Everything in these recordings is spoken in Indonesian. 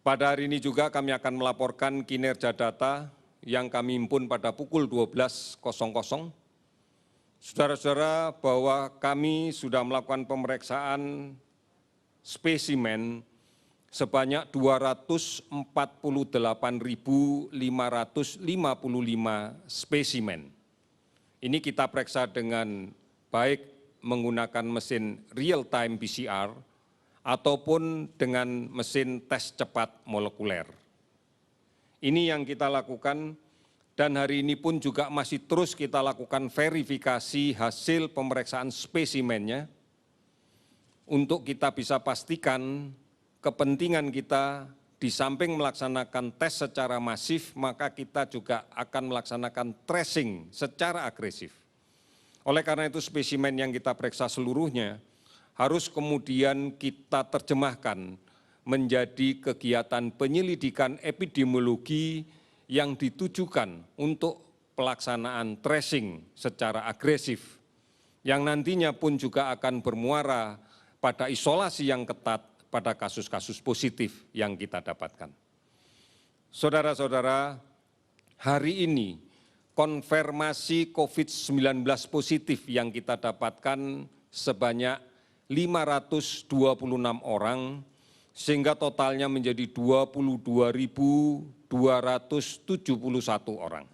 Pada hari ini juga kami akan melaporkan kinerja data yang kami himpun pada pukul 12.00. Saudara-saudara, bahwa kami sudah melakukan pemeriksaan spesimen sebanyak 248.555 spesimen. Ini kita periksa dengan baik menggunakan mesin real-time PCR ataupun dengan mesin tes cepat molekuler. Ini yang kita lakukan dan hari ini pun juga masih terus kita lakukan verifikasi hasil pemeriksaan spesimennya untuk kita bisa pastikan kepentingan kita di samping melaksanakan tes secara masif, maka kita juga akan melaksanakan tracing secara agresif. Oleh karena itu spesimen yang kita periksa seluruhnya harus kemudian kita terjemahkan menjadi kegiatan penyelidikan epidemiologi yang ditujukan untuk pelaksanaan tracing secara agresif, yang nantinya pun juga akan bermuara pada isolasi yang ketat pada kasus-kasus positif yang kita dapatkan. Saudara-saudara, hari ini konfirmasi COVID-19 positif yang kita dapatkan sebanyak 526 orang, sehingga totalnya menjadi 22.271 orang.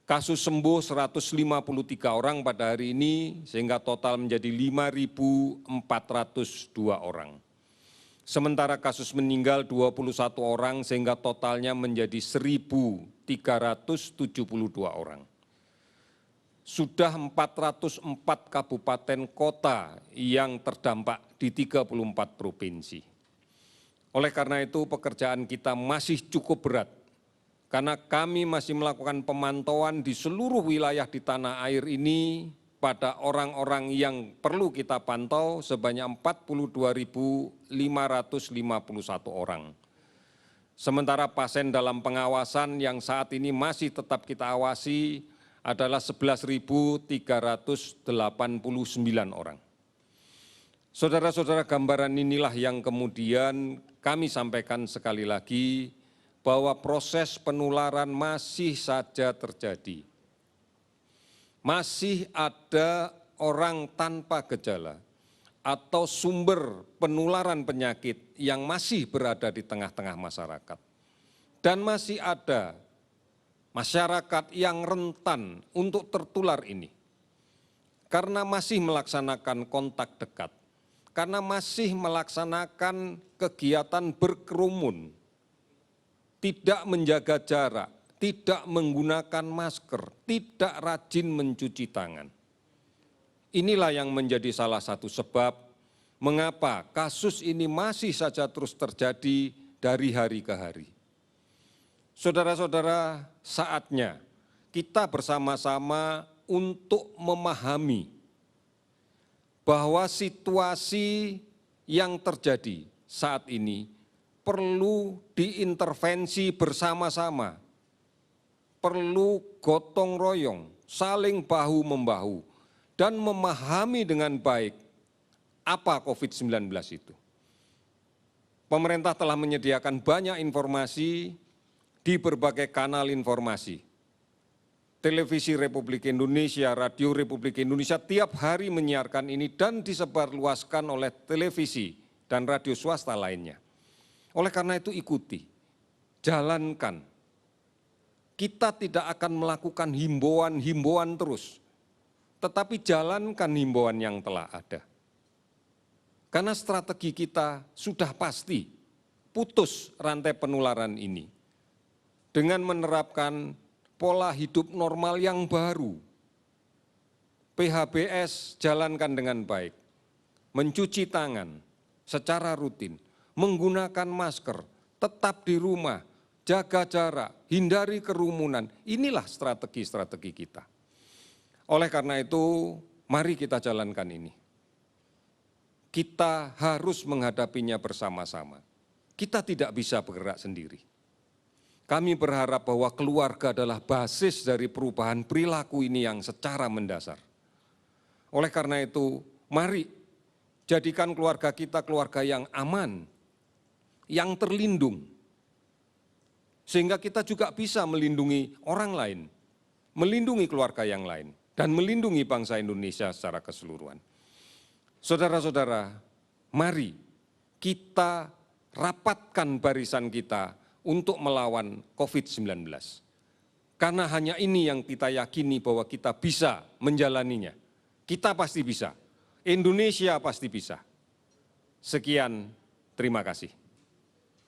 Kasus sembuh 153 orang pada hari ini, sehingga total menjadi 5.402 orang. Sementara kasus meninggal 21 orang, sehingga totalnya menjadi 1.372 orang. Sudah 404 kabupaten kota yang terdampak di 34 provinsi. Oleh karena itu pekerjaan kita masih cukup berat, karena kami masih melakukan pemantauan di seluruh wilayah di tanah air ini pada orang-orang yang perlu kita pantau sebanyak 42.551 orang. Sementara pasien dalam pengawasan yang saat ini masih tetap kita awasi adalah 11.389 orang. Saudara-saudara, gambaran inilah yang kemudian kami sampaikan sekali lagi bahwa proses penularan masih saja terjadi. Masih ada orang tanpa gejala atau sumber penularan penyakit yang masih berada di tengah-tengah masyarakat. Dan masih ada masyarakat yang rentan untuk tertular ini, karena masih melaksanakan kontak dekat, karena masih melaksanakan kegiatan berkerumun, tidak menjaga jarak, tidak menggunakan masker, tidak rajin mencuci tangan. Inilah yang menjadi salah satu sebab mengapa kasus ini masih saja terus terjadi dari hari ke hari. Saudara-saudara, saatnya kita bersama-sama untuk memahami bahwa situasi yang terjadi saat ini perlu diintervensi bersama-sama, perlu gotong royong, saling bahu-membahu, dan memahami dengan baik apa COVID-19 itu. Pemerintah telah menyediakan banyak informasi di berbagai kanal informasi. Televisi Republik Indonesia, Radio Republik Indonesia tiap hari menyiarkan ini dan disebarluaskan oleh televisi dan radio swasta lainnya. Oleh karena itu ikuti, jalankan. Kita tidak akan melakukan himbauan-himbauan terus, tetapi jalankan himbauan yang telah ada. Karena strategi kita sudah pasti putus rantai penularan ini dengan menerapkan pola hidup normal yang baru. PHBS jalankan dengan baik, mencuci tangan secara rutin, menggunakan masker, tetap di rumah, jaga jarak, hindari kerumunan. Inilah strategi-strategi kita. Oleh karena itu, mari kita jalankan ini. Kita harus menghadapinya bersama-sama. Kita tidak bisa bergerak sendiri. Kami berharap bahwa keluarga adalah basis dari perubahan perilaku ini yang secara mendasar. Oleh karena itu, mari jadikan keluarga kita keluarga yang aman, yang terlindung. Sehingga kita juga bisa melindungi orang lain, melindungi keluarga yang lain, dan melindungi bangsa Indonesia secara keseluruhan. Saudara-saudara, mari kita rapatkan barisan kita untuk melawan COVID-19. Karena hanya ini yang kita yakini bahwa kita bisa menjalaninya. Kita pasti bisa. Indonesia pasti bisa. Sekian, terima kasih.